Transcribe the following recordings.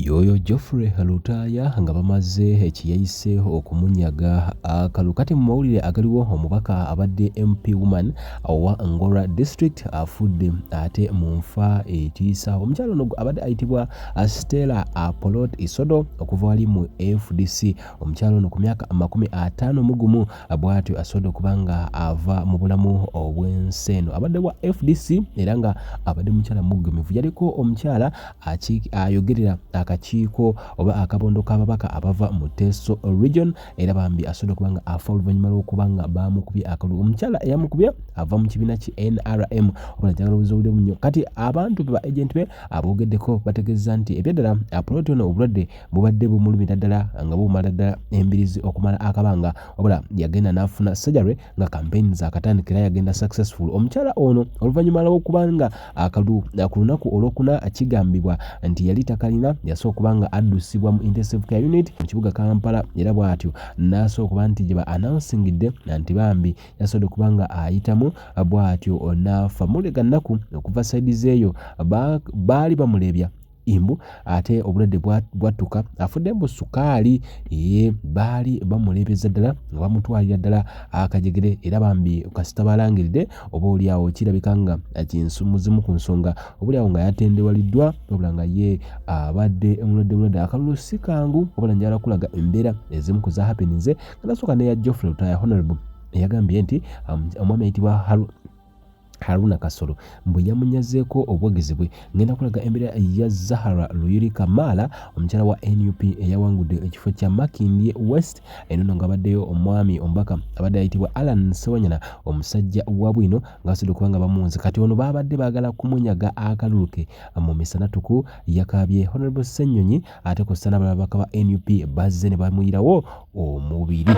Yoyo Geoffrey Lutaya nga bamaze ekiyayise okumunyaga akalu kati mu mawulire agaliwo omubaka abadde MP woman owa Ngora district afudde ate mu nfa etiisa. Omukyalo ono abadde ayitibwa Stella Apolot Isodo okuva wali mu FDC. Omukyalo ono ku myaka 51 bw'atyo asodo kubanga ava mu bulamu obw'enseeno. Abadde wa FDC era nga abadde mukyala mugumivu. Yaliko omukyala ayogerera akakiiko oba akabondo k'ababaka abava mu Teso region era bambi asodo kubanga afa oluvannyuma lw'okubanga bamukubye akalu. Omukyala eyamukubye ava mu kibiina ki NRM oba njagala owulire nnyo. Kati abantu ba agent be aboogeddeko bategeeza nti ebyaddala Apollo ono obulwadde bubadde bumulumira ddala nga bumala ddala embirizi okumala akabanga wabula yagenda n'afuna surgery nga campaign zaakatandikira yagenda successful. Omukyala ono oluvannyuma lw'okubanga akalu ku lunaku olwokuna kigambibwa nti yali takalina yasooka kubanga addusibwa mu intensive care unit mu kibuga Kampala era bw'atyo n'asooka kuba nti gye ba announcingidde nti bambi yasobodde kubanga ayitamu bw'atyo n'afa. Mulega nnaku okuva side zeeyo baali bamulebya imbu ate obulwadde bwattuka afudde mu sukaali baali bamulebeza ddala nga bamutwalira ddala akajegere era bambi kasita balangiridde oba oliawo kirabika nga kinsumuzimu ku nsonga obuliawo nga yatendewaliddwa wabula nga ye abadde omulwadde akalulu si kangu wabula njagala kulaga embeera ezimu ku za happenings nga nasooka neya Geoffrey Lutaya Honorable eyagambye nti omwami ayitibwa Haruna Kasolo mbwe yamunyazeeko obwegezi bwe. Ngenda kulaga embeera ya Zahara Luyiri Kamala omukyala wa NUP eyawangudde ekifo kya Makindye West. Eno nga abaddeyo omwami omubaka abadde ayitibwa Alan Sewanyana omusajja wa bwino ng'asobodde kubanga bamunze. Kati ono baabadde baagala kumunyaga akalulu ke mu misanatuku yakaabye Honorable Ssenyonyi ate kw'ossa n'abalabaka ba NUP bazze ne bamuyirawo omubiri.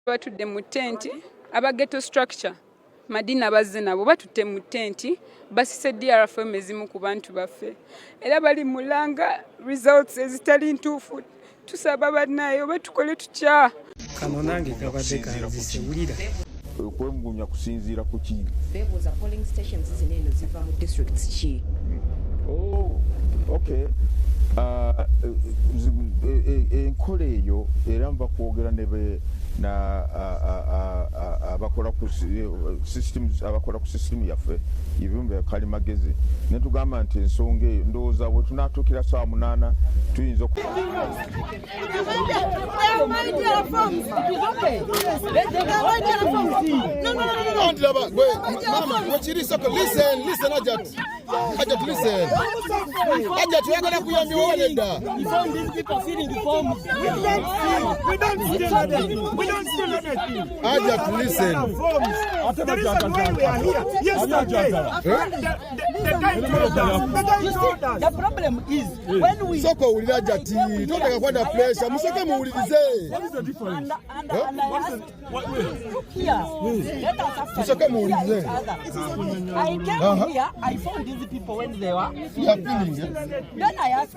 Batudde mu tenti aba ghetto structure Madina bazze nabo batutte mu tenti basise DRFM ezimu ku bantu baffe era bali mulanga results ezitali ntuufu tusaba bannayo batukole tutya kano nange kabadde kanzisewulira okwemugumya kusinziira ku ki bebuuza polling stations zineno ziva mu districts ki okay enkola eyo era mba kwogera na abakola ku system yaffe ebimbe kali magezi ne tugamba nti ensonga eyo ndowooza bwe tunaatuukira saa 8 tuyinza The problem is when we soko ulira jati totaka kwenda pressure musoke muulirize musoke muulirize I came here, I found these people when they were then I asked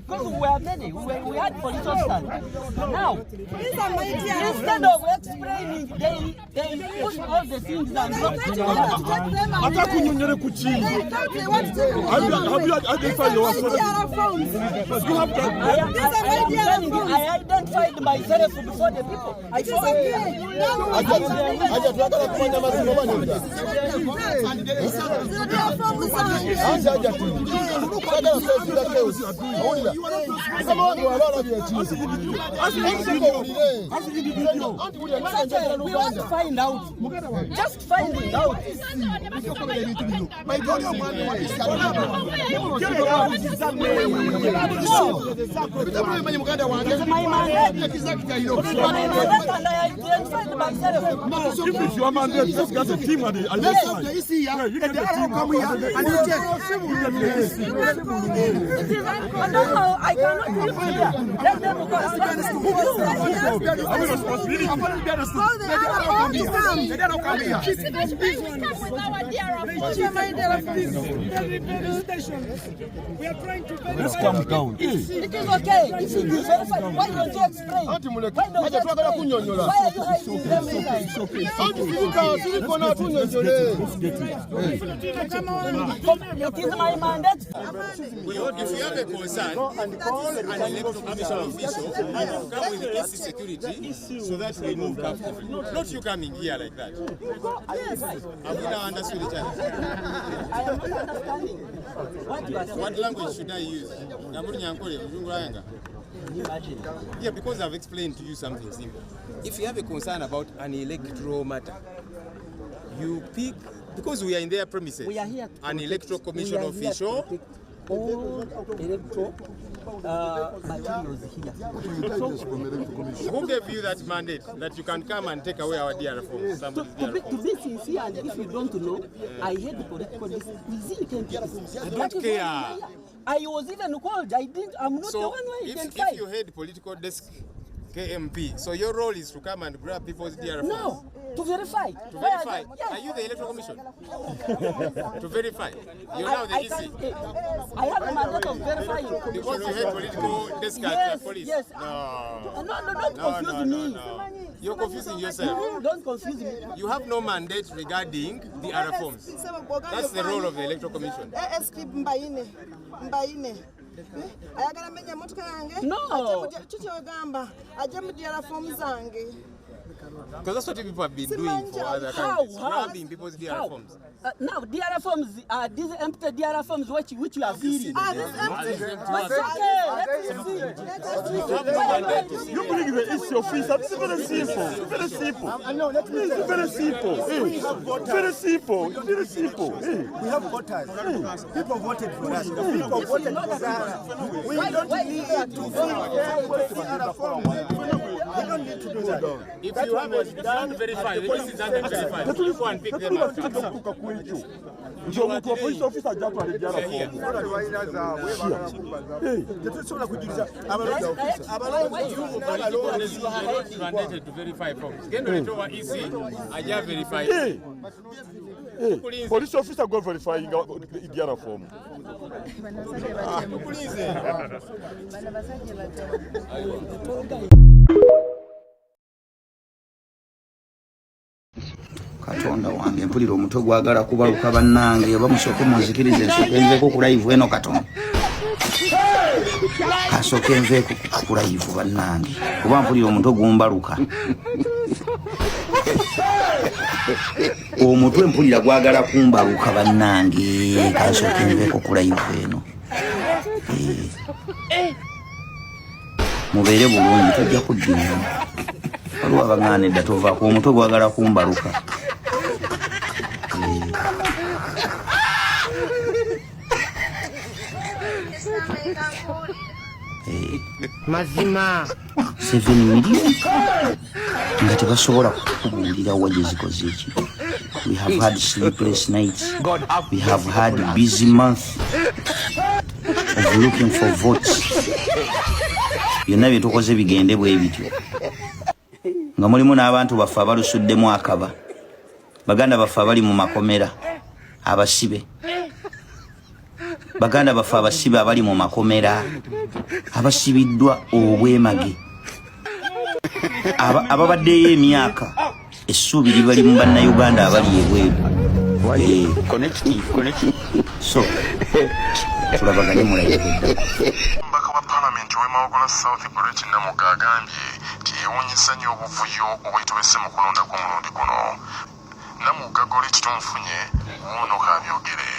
because we were many, we had police officers. Now instead of explaining they push all the things and atakunyonyere ku kintu have you identified your I identified myself before the people. I told we want to find out. Just finding out. If you are mandate, just get a team and you get the team come here and you check. No, I cannot live here. Let them go. We are trying to verify. Let's calm down. It is okay. If you verify, why don't you explain? Why don't you explain? Why are you hiding them inside? It is my mandate. If you have a concern, an electoral commission official come with the AC security so that we move comfortably. Not you coming here like that. Have we now understood each other? I am not understanding what you are saying. What language should I use? Yeah, because I've explained to you something simple. If you have a concern about an electoral matter, you pick, because we are in their premises, We are here to an electoral commission we are here to official. protect all electoral materials here. Who gave you that mandate that you can come and take away our DR forms? To be sincere, and if you don't know, I hate the political disillusionment. I don't care. I was even called. I'm not the one who identified. If you head political desk KMP, so your role is to come and grab people's DR forms? No, to verify. To verify? Yes. Are you the electoral commission? To verify? You're now the EC? I have a mandate of verifying. Because you head political desk Yes, at police? yes. No. Don't confuse me. You're confusing yourself. Don't confuse me. You have no mandate regarding the other forms. That's the role of the electoral commission. No. Because that's what people have been doing for other countries, grabbing people's DR forms. Now, DR forms are these empty DR forms which you are feeling. You bring the issue officer. This is very simple. Very simple. This is very simple. Very simple. Very simple. We have voters. People voted for us. People voted for us. We don't need to we don't need to do that. If you have a verify, the list is unverified. You go and pick them up. Ndio mtu wa police officer ajapo alijara form. Tetusobola kujuliza Mandated to verify forms. Gendo leto wa EC aja verify. Police officer go verifying the form. Katonda wange mpulira omutwe gwagala kubaluka bannange bamusooke munzikirize nsooke nveeko ku live eno katono kasooke nveeko ku live bannange kuba mpulira omutwe gumbaluka omutwe mpulira gwagala kumbaluka bannange kasooke nveeko ku live eno mubeere bulungi tojja kuddina waliwo abaŋŋaana edda tovaako omutwe gwagala kumbaluka mazima 7 million nga tebasobola kukubuulira waje zikoze eki. We have had sleepless nights. We have had a busy month of looking for votes. Byonna bye tukoze bigende bwe bityo nga mulimu n'abantu baffe abalusuddemu akaba, baganda baffe abali mu makomera abasibe, baganda baffe abasibe abali mu makomera abasibiddwa obwemage, ababaddeyo emyaka essuubi libali mu bannayuganda abali ebweru. So tulabaganye mulayibudda Parliament we Mawogola South Goreti Namuga agambye nti yeewuunyisa nnyo obuvuyo obwetobese mu kulonda kw'omulundi guno. Namuga Goreti tonfunye wuuno kaabyogere.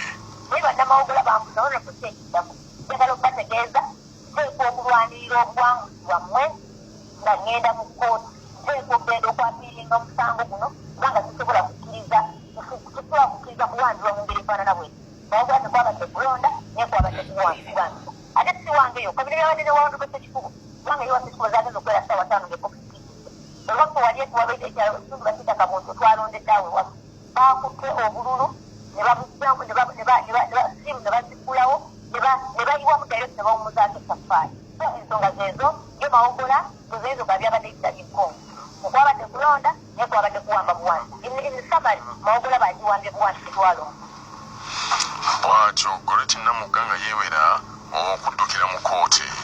Bwe Mawogola bamusobola okuteekeramu njagala okubategeeza nteekwa okulwanirira obuwanguzi bwammwe nga ngenda mu kkooti nteekwa okugenda okwapiiringa omusango guno kubanga tusobola kukkiriza kuwanjibwa mu ngeri efaanana bwe Mawogola tekwabadde kulonda naye kwabadde kuwanjibwa ate si wange yo kabiri byabadde ne wawandugese ekikubo kubanga yiwasa ekikubo zagenda okubeera ssaawa 5 ng'ekokisi olwakfe wali ekiwaba ekitundu bakiyita Kabuntu twalondedde awo ewamu baakutte obululu ne bazikulawo ne bayiwamu direct ne bawumuzaako essaffaali ensonga zeezo ye Mawogola zeezo nga byabadde ekitali nkongo okwabadde kulonda naye kwabadde kuwamba buwansi in summary Mawogola bagiwambye buwansi tetwalonda. Bw'atyo Goreti Namuga nga yeewera okuddukira mu kkooti.